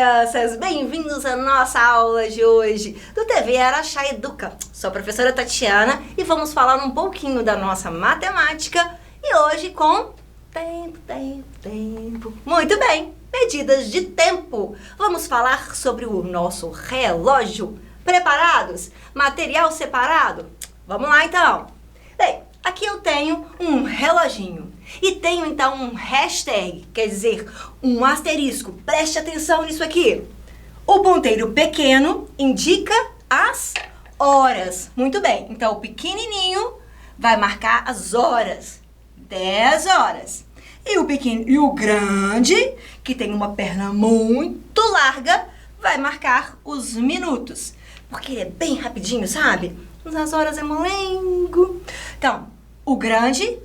crianças! Bem-vindos à nossa aula de hoje do TV Araxá Educa. Sou a professora Tatiana e vamos falar um pouquinho da nossa matemática e hoje com tempo. Muito bem, medidas de tempo. Vamos falar sobre o nosso relógio. Preparados? Material separado? Vamos lá então. Bem, aqui eu tenho um reloginho e tenho então um hashtag, quer dizer, um asterisco. Preste atenção nisso aqui. O ponteiro pequeno indica as horas. Muito bem, então o pequenininho vai marcar as horas. 10 horas. E o grande, que tem uma perna muito larga, vai marcar os minutos. Porque ele é bem rapidinho, sabe? As horas é molengo. Então, o grande,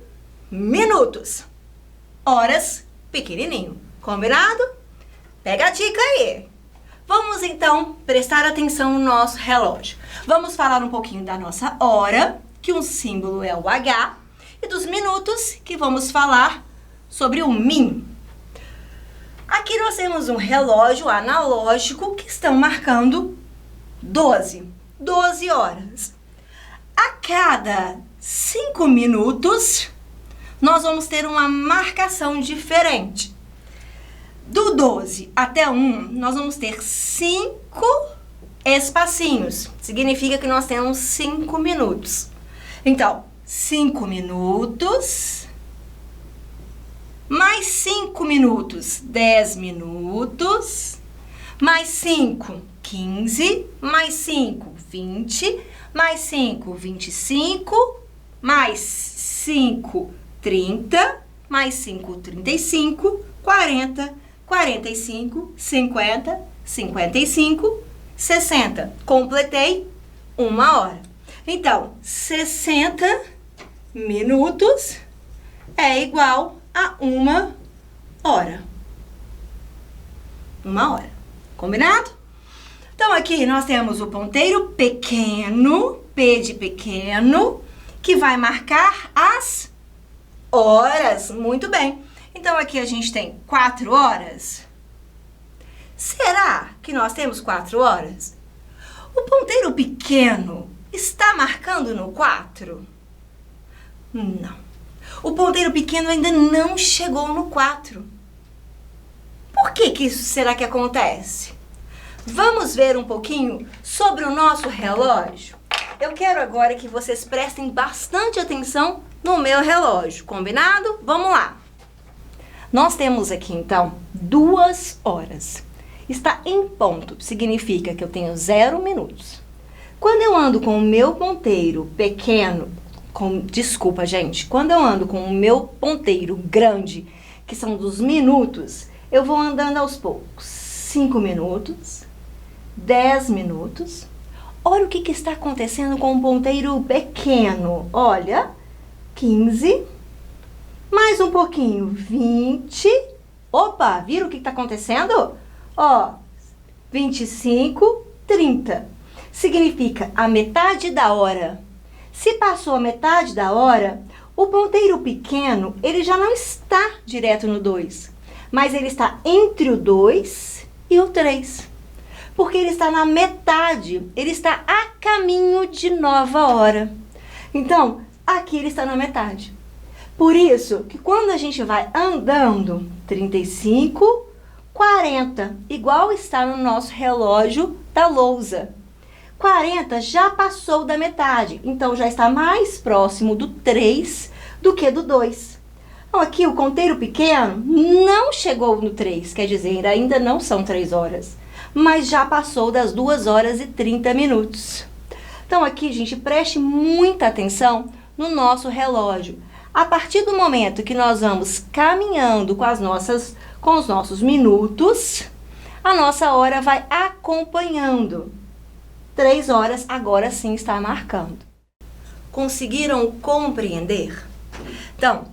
minutos. Horas, pequenininho. Combinado? Pega a dica aí. Vamos, então, prestar atenção no nosso relógio. Vamos falar um pouquinho da nossa hora, que um símbolo é o H, e dos minutos, que vamos falar sobre o min. Aqui nós temos um relógio analógico que estão marcando 12 horas. A cada 5 minutos, nós vamos ter uma marcação diferente. Do 12 até 1, nós vamos ter 5 espacinhos. Significa que nós temos 5 minutos. Então, 5 minutos, mais 5 minutos, 10 minutos, mais 5, 15, mais 5, 20, mais 5, 25, mais 5, 30, mais 5, 35, 40, 45, 50, 55, 60. Completei 1 hora. Então, 60 minutos é igual a 1 hora. 1 hora. Combinado? Então, aqui nós temos o ponteiro pequeno, P de pequeno, que vai marcar as horas. Muito bem. Então, aqui a gente tem 4 horas. Será que nós temos 4 horas? O ponteiro pequeno está marcando no 4? Não. O ponteiro pequeno ainda não chegou no 4. Por que isso será que acontece? Vamos ver um pouquinho sobre o nosso relógio? Eu quero agora que vocês prestem bastante atenção no meu relógio, combinado? Vamos lá. Nós temos aqui, então, 2 horas. Está em ponto, significa que eu tenho 0 minutos. Quando eu ando com o meu ponteiro pequeno, desculpa, gente, quando eu ando com o meu ponteiro grande, que são dos minutos, eu vou andando aos poucos. 5 minutos, 10 minutos. Olha o que está acontecendo com o ponteiro pequeno. Olha, 15, mais um pouquinho, 20. Opa, viram o que está acontecendo? Ó, 25, 30. Significa a metade da hora. Se passou a metade da hora, o ponteiro pequeno, ele já não está direto no 2, mas ele está entre o 2 e o 3. Porque ele está na metade, ele está a caminho de nova hora. Então, aqui ele está na metade. Por isso que quando a gente vai andando, 35, 40, igual está no nosso relógio da lousa. 40 já passou da metade, então já está mais próximo do 3 do que do 2. Então, aqui o ponteiro pequeno não chegou no 3, quer dizer, ainda não são 3 horas, mas já passou das 2 horas e 30 minutos. Então, aqui, gente, preste muita atenção no nosso relógio. A partir do momento que nós vamos caminhando com os nossos minutos, a nossa hora vai acompanhando. 3 horas agora sim está marcando. Conseguiram compreender? Então,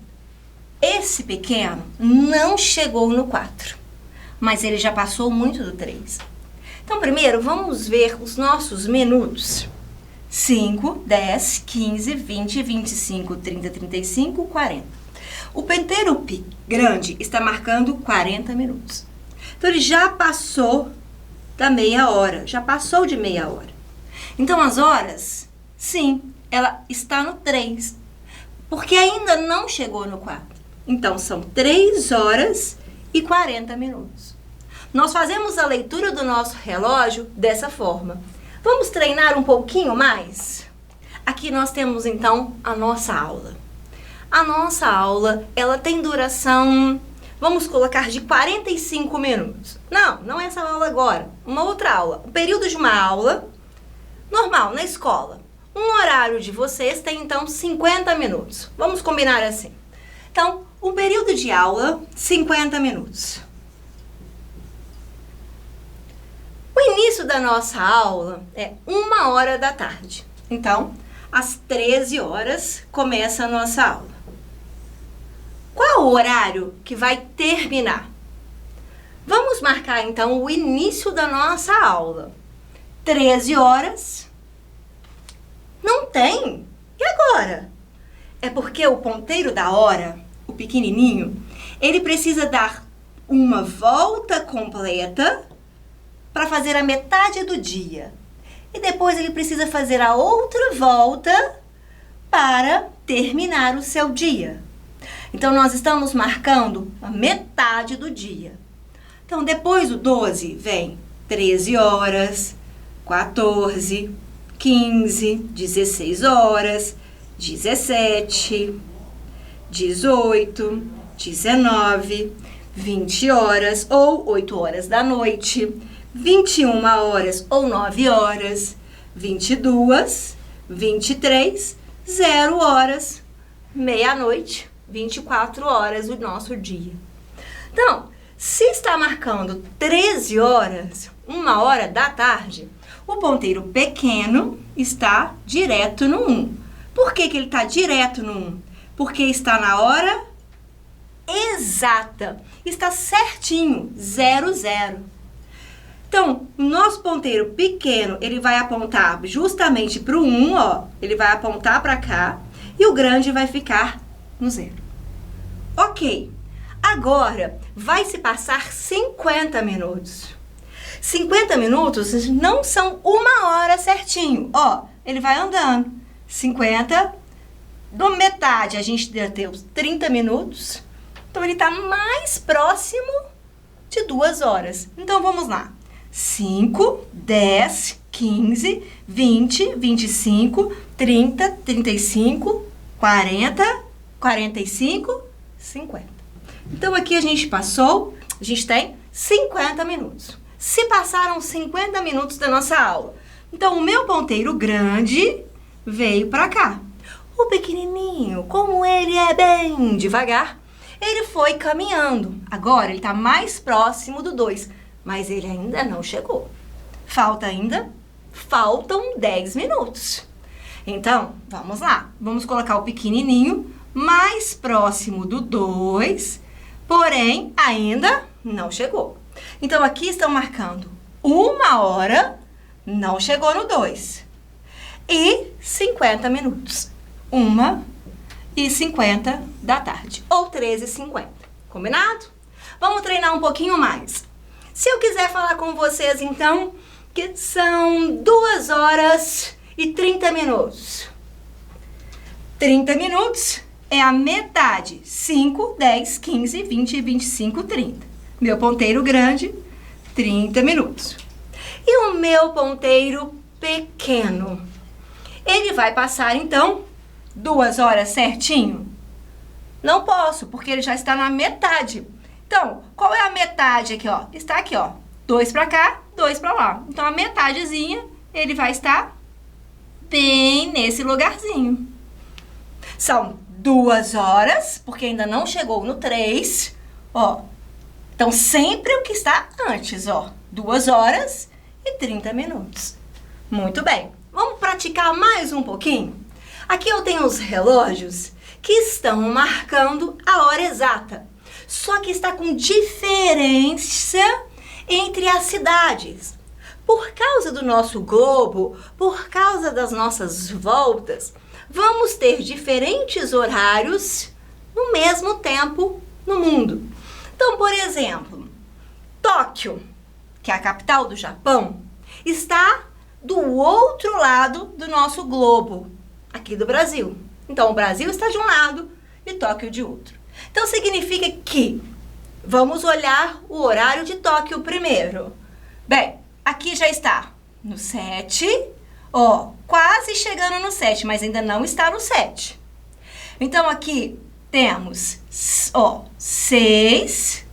esse pequeno não chegou no 4, mas ele já passou muito do 3. Então, primeiro, vamos ver os nossos minutos. 5, 10, 15, 20, 25, 30, 35, 40. O ponteiro grande está marcando 40 minutos. Então, ele já passou da meia hora. Já passou de meia hora. Então, as horas, sim, ela está no 3. Porque ainda não chegou no 4. Então, são 3 horas e 40 minutos. Nós fazemos a leitura do nosso relógio dessa forma. Vamos treinar um pouquinho mais? Aqui nós temos, então, a nossa aula. A nossa aula, ela tem duração, vamos colocar de 45 minutos. Não é essa aula agora. Uma outra aula. O período de uma aula normal, na escola. Um horário de vocês tem, então, 50 minutos. Vamos combinar assim. Então, um período de aula, 50 minutos. O início da nossa aula é 1h da tarde. Então, às 13 horas começa a nossa aula. Qual o horário que vai terminar? Vamos marcar, então, o início da nossa aula. 13 horas. Não tem. E agora? É porque o ponteiro da hora, o pequenininho, ele precisa dar uma volta completa para fazer a metade do dia. E depois ele precisa fazer a outra volta para terminar o seu dia. Então, nós estamos marcando a metade do dia. Então, depois do 12, vem 13 horas, 14, 15, 16 horas, 17, 18, 19, 20 horas ou 8 horas da noite, 21 horas ou 9 horas, 22, 23, 0 horas, meia-noite, 24 horas do nosso dia. Então, se está marcando 13 horas, 1h da tarde, o ponteiro pequeno está direto no 1. Por que ele está direto no 1? Porque está na hora exata. Está certinho, 00. Então, o nosso ponteiro pequeno, ele vai apontar justamente para o 1, ó. Ele vai apontar para cá e o grande vai ficar no 0. Ok. Agora, vai se passar 50 minutos. 50 minutos não são 1h certinho. Ó, ele vai andando. 50, do metade a gente deve ter os 30 minutos. Então, ele está mais próximo de 2 horas. Então, vamos lá. 5, 10, 15, 20, 25, 30, 35, 40, 45, 50. Então, aqui a gente tem 50 minutos. Se passaram 50 minutos da nossa aula, então o meu ponteiro grande veio para cá. O pequenininho, como ele é bem devagar, ele foi caminhando. Agora ele está mais próximo do 2, mas ele ainda não chegou. Faltam 10 minutos. Então, vamos lá. Vamos colocar o pequenininho mais próximo do 2, porém ainda não chegou. Então, aqui estão marcando 1h, não chegou no 2. E 50 minutos. 1h50 da tarde. Ou 13h50. Combinado? Vamos treinar um pouquinho mais. Se eu quiser falar com vocês, então, que são 2 horas e 30 minutos. 30 minutos é a metade. 5, 10, 15, 20, 25, 30. Meu ponteiro grande, 30 minutos. E o meu ponteiro pequeno? Ele vai passar, então, 2 horas certinho? Não posso, porque ele já está na metade. Então, qual é a metade aqui, ó? Está aqui, ó. 2 para cá, 2 para lá. Então, a metadezinha, ele vai estar bem nesse lugarzinho. São 2 horas, porque ainda não chegou no 3, ó. Então, sempre o que está antes, ó. 2 horas e 30 minutos. Muito bem. Vamos praticar mais um pouquinho? Aqui eu tenho os relógios que estão marcando a hora exata. Só que está com diferença entre as cidades. Por causa do nosso globo, por causa das nossas voltas, vamos ter diferentes horários no mesmo tempo no mundo. Então, por exemplo, Tóquio. que é a capital do Japão, está do outro lado do nosso globo, aqui do Brasil. Então, o Brasil está de um lado e Tóquio de outro. Então, significa que vamos olhar o horário de Tóquio primeiro. Bem, aqui já está no 7, ó, quase chegando no 7, mas ainda não está no 7. Então, aqui temos, ó, 6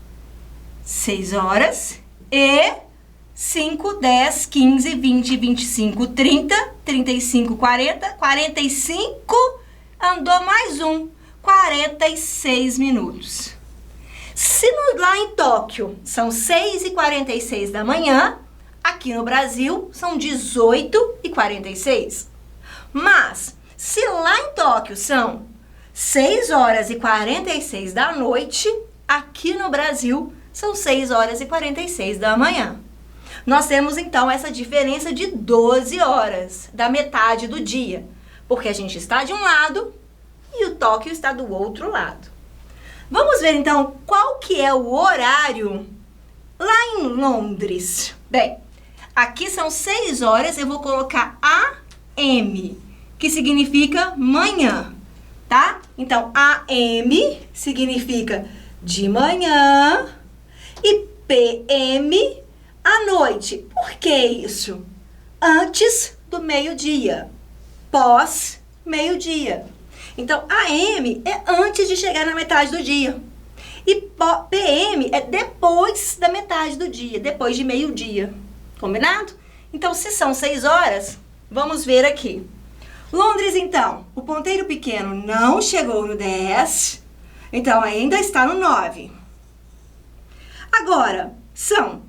horas e 5, 10, 15, 20, 25, 30, 35, 40, 45, andou mais um, 46 minutos. Se lá em Tóquio são 6h46 da manhã, aqui no Brasil são 18h46. Mas, se lá em Tóquio são 6h46 da noite, aqui no Brasil são 6h46 da manhã. Nós temos então essa diferença de 12 horas, da metade do dia, porque a gente está de um lado e o Tóquio está do outro lado. Vamos ver então qual que é o horário lá em Londres. Bem, aqui são 6 horas, eu vou colocar AM, que significa manhã, tá? Então, AM significa de manhã e PM à noite. Por que isso? Antes do meio-dia, pós meio-dia. Então, AM é antes de chegar na metade do dia. E PM é depois da metade do dia, depois de meio-dia. Combinado? Então, se são 6 horas, vamos ver aqui. Londres, então, o ponteiro pequeno não chegou no 10, então ainda está no 9. Agora, são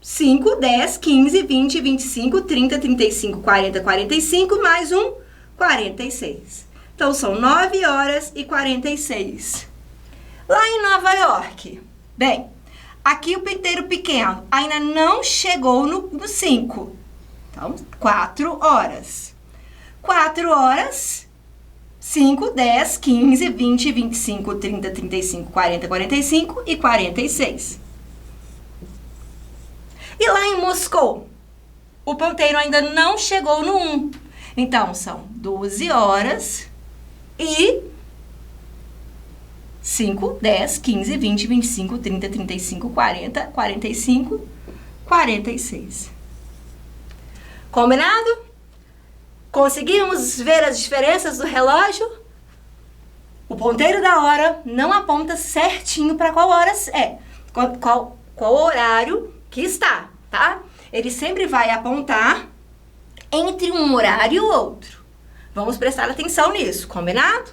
5, 10, 15, 20, 25, 30, 35, 40, 45, mais um, 46. Então, são 9 horas e 46. Lá em Nova York, bem, aqui o ponteiro pequeno ainda não chegou no 5. Então, 4 horas. 4 horas, 5, 10, 15, 20, 25, 30, 35, 40, 45 e 46. E lá em Moscou, o ponteiro ainda não chegou no 1. Então, são 12 horas e 5, 10, 15, 20, 25, 30, 35, 40, 45, 46. Combinado? Conseguimos ver as diferenças do relógio? O ponteiro da hora não aponta certinho para qual hora é, qual horário que está, tá? Ele sempre vai apontar entre um horário e o outro. Vamos prestar atenção nisso, combinado?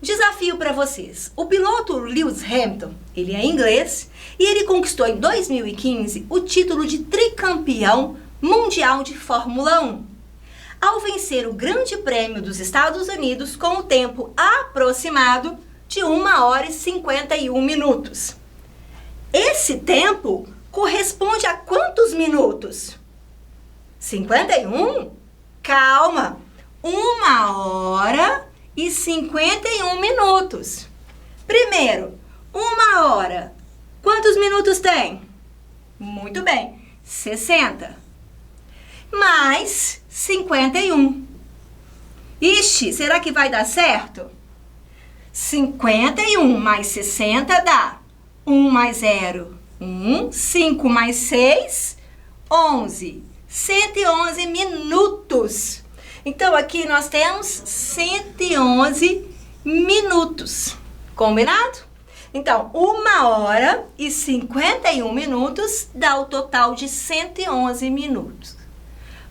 Desafio para vocês. O piloto Lewis Hamilton, ele é inglês e ele conquistou em 2015 o título de tricampeão mundial de Fórmula 1. Ao vencer o Grande Prêmio dos Estados Unidos com o tempo aproximado de 1 hora e 51 minutos. Esse tempo corresponde a quantos minutos? 51? Calma! 1 hora e 51 minutos. Primeiro, 1 hora. Quantos minutos tem? Muito bem, 60. Mais 51. Ixi, será que vai dar certo? 51 mais 60 dá 1 mais 0, 1. 5 mais 6, 11. 111 minutos. Então, aqui nós temos 111 minutos. Combinado? Então, 1 hora e 51 minutos dá o total de 111 minutos.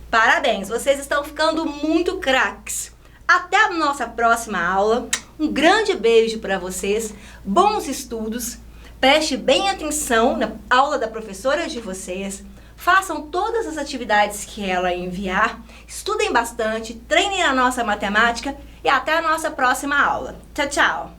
Parabéns, vocês estão ficando muito craques. Até a nossa próxima aula. Um grande beijo para vocês. Bons estudos. Preste bem atenção na aula da professora de vocês. Façam todas as atividades que ela enviar. Estudem bastante, treinem a nossa matemática e até a nossa próxima aula. Tchau, tchau!